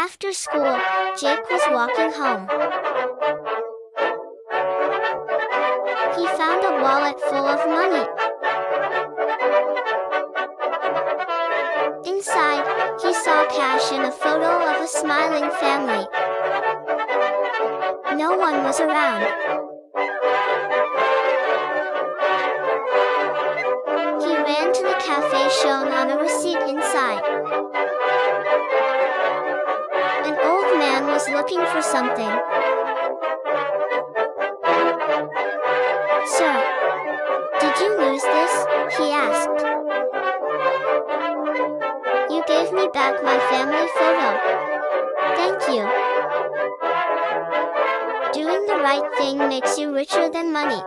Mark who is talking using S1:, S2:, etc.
S1: After school, Jake was walking home. He found a wallet full of money. Inside, he saw cash and a photo of a smiling family. No one was around. He ran to the cafe shown on a receipt inside. An old man was looking for something. "Sir, did you lose this?" he asked. "You gave me back my family photo. Thank you." Doing the right thing makes you richer than money.